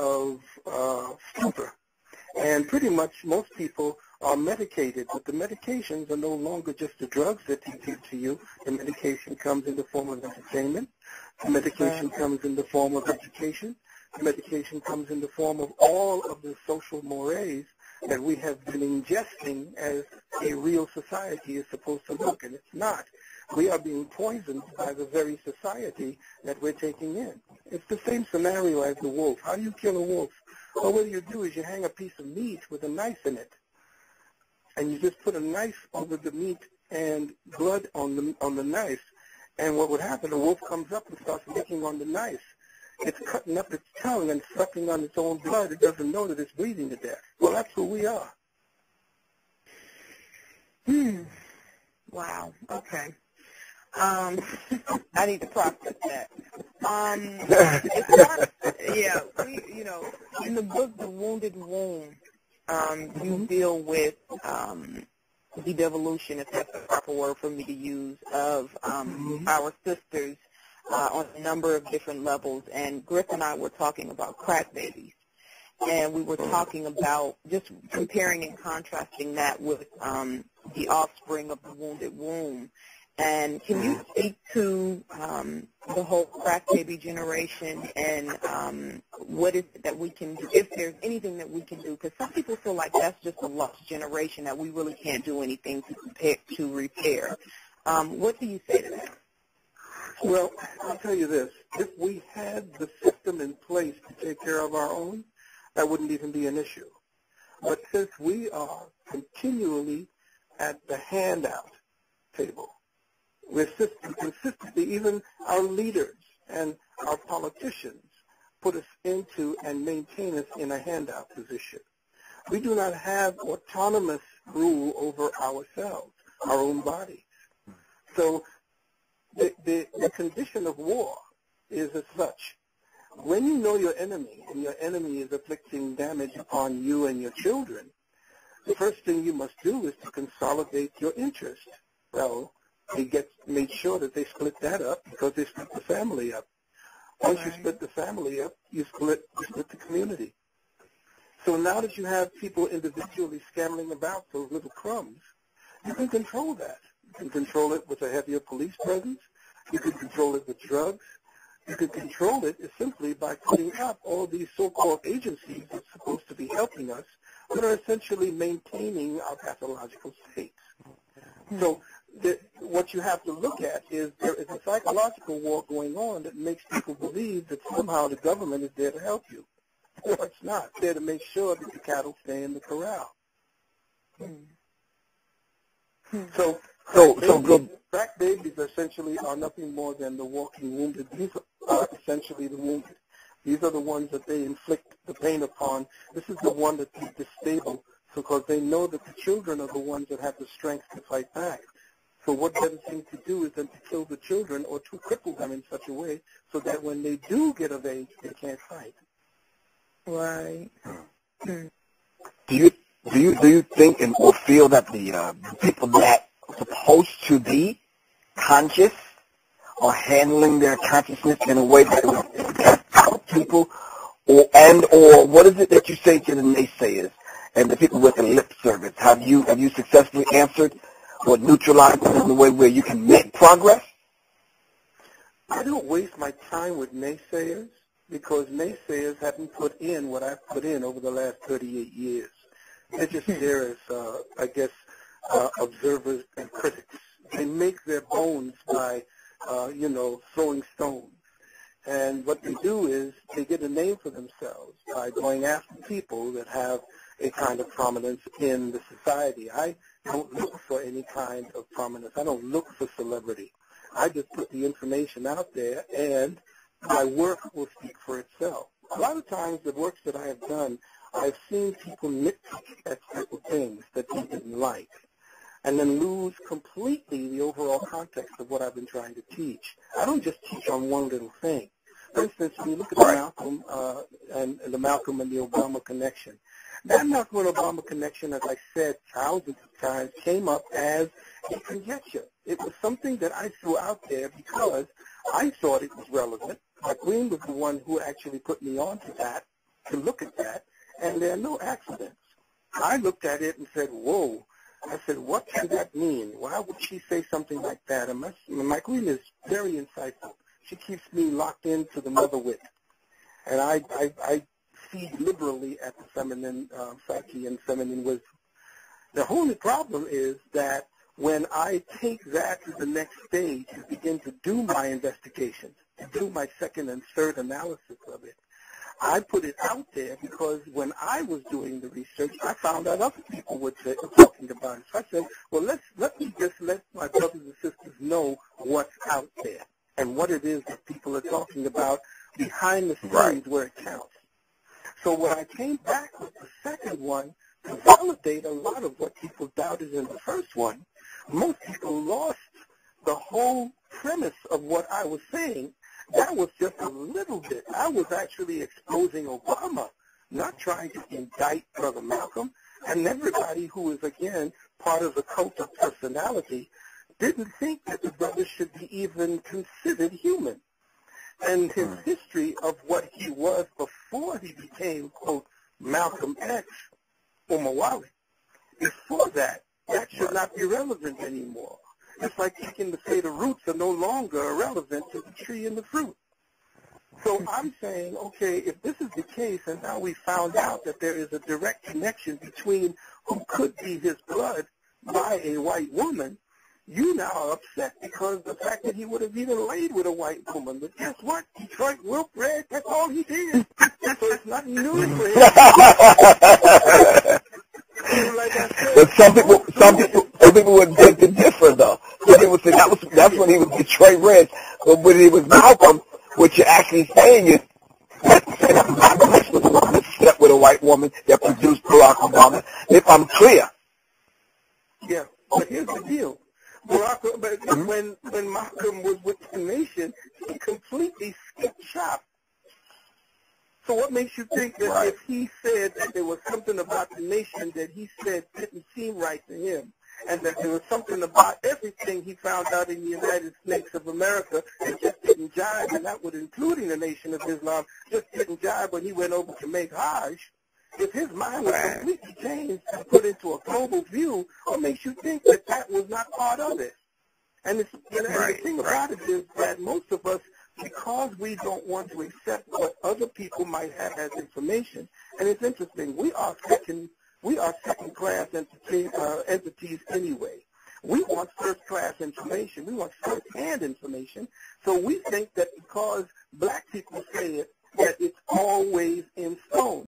of stupor. And pretty much most people are medicated, but the medications are no longer just the drugs that they give to you. The medication comes in the form of entertainment. The medication comes in the form of education. The medication comes in the form of all of the social mores that we have been ingesting as a real society is supposed to look, and it's not. We are being poisoned by the very society that we're taking in. It's the same scenario as the wolf. How do you kill a wolf? Well, what you do is you hang a piece of meat with a knife in it, and you just put a knife over the meat and blood on the knife, and what would happen, the wolf comes up and starts licking on the knife. It's cutting up its tongue and sucking on its own blood. It doesn't know that it's bleeding to death. Well, that's who we are. Wow. Okay. I need to process that. In the book, The Wounded Womb, you deal with the devolution, if that's the proper word for me to use, of our sisters on a number of different levels. And Griff and I were talking about crack babies. And we were talking about just comparing and contrasting that with the offspring of the wounded womb. And can you speak to the whole crack baby generation and what is it that we can do, if there's anything that we can do? Because some people feel like that's just a lost generation that we really can't do anything to repair. What do you say to that? Well, I'll tell you this. If we had the system in place to take care of our own, that wouldn't even be an issue. But since we are continually at the handout table, we're consistently, even our leaders and our politicians put us into and maintain us in a handout position. We do not have autonomous rule over ourselves, our own bodies. So the condition of war is as such. When you know your enemy and your enemy is inflicting damage upon you and your children, the first thing you must do is to consolidate your interest. Well, they made sure that they split that up because they split the family up. Once you split the family up, you split the community. So now that you have people individually scrambling about those little crumbs, you can control that. You can control it with a heavier police presence. You can control it with drugs. You can control it simply by putting up all these so-called agencies that's supposed to be helping us, but are essentially maintaining our pathological states. So what you have to look at is there is a psychological war going on that makes people believe that somehow the government is there to help you. No, it's not. It's there to make sure that the cattle stay in the corral. So crack babies essentially are nothing more than the walking wounded. These are essentially the wounded. These are the ones that they inflict the pain upon. This is the one that keeps us stable because they know that the children are the ones that have the strength to fight back. So what better thing to do is than to kill the children or to cripple them in such a way so that when they do get of age, they can't fight. Right. Do you think or feel that the people that are supposed to be conscious are handling their consciousness in a way that will help people, or what is it that you say to the naysayers and the people with the lip service? Have you successfully answered or neutralized them in a way where you can make progress? I don't waste my time with naysayers because naysayers haven't put in what I've put in over the last 38 years. They're just there as, observers and critics. They make their bones by, throwing stones. And what they do is they get a name for themselves by going after people that have a kind of prominence in the society. I don't look for any kind of prominence. I don't look for celebrity. I just put the information out there, and my work will speak for itself. A lot of times the works that I have done, I've seen people nitpick at certain things that they didn't like, and then lose completely the overall context of what I've been trying to teach. I don't just teach on one little thing. For instance, when you look at the Malcolm and the Obama connection, that Malcolm and Obama connection, as I said thousands of times, came up as a conjecture. It was something that I threw out there because I thought it was relevant. My queen was the one who actually put me on to that. to look at that, and there are no accidents. I looked at it and said, whoa. I said, what can that mean? Why would she say something like that? And my queen is very insightful. She keeps me locked into the mother wit. And I feed liberally at the feminine psyche and feminine wisdom. The only problem is that when I take that to the next stage and begin to do my investigation, to do my second and third analysis of it, I put it out there because when I was doing the research, I found out other people were talking about it. So I said, well, let me just let my brothers and sisters know what's out there and what it is that people are talking about behind the scenes where it counts. So when I came back with the second one to validate a lot of what people doubted in the first one, most people lost the whole premise of what I was saying. That was just a little bit. I was actually exposing Obama, not trying to indict Brother Malcolm. And everybody who is, again, part of the cult of personality didn't think that the brother should be even considered human. And his history of what he was before he became, quote, Malcolm X or Mawali, before that, that should not be relevant anymore. It's like taking to say the roots are no longer irrelevant to the tree and the fruit. So I'm saying, okay, if this is the case, and now we found out that there is a direct connection between who could be his blood by a white woman, you now are upset because the fact that he would have even laid with a white woman. But guess what? Detroit Wilk Red, that's all he did. So it's nothing new for him. Like I said, but some people would beg to differ, though. Some people would say that's when he was Detroit Red. But when he was Malcolm, what you're actually saying is Malcolm X was the one that slept with a white woman that produced Barack Obama. If I'm clear. Yeah, but here's the deal. When Malcolm was with the nation, he completely skipped shop. So what makes you think that if he said that there was something about the nation that he said didn't seem right to him, and that there was something about everything he found out in the United States of America that just didn't jive, and that would including the Nation of Islam, just didn't jive when he went over to make Hajj? If his mind was completely changed and put into a global view, what makes you think that that was not part of it? And the thing about it is that most of us, because we don't want to accept what other people might have as information, and it's interesting, we are second-class entities anyway. We want first-class information. We want first-hand information. So we think that because black people say it, that it's always in stone.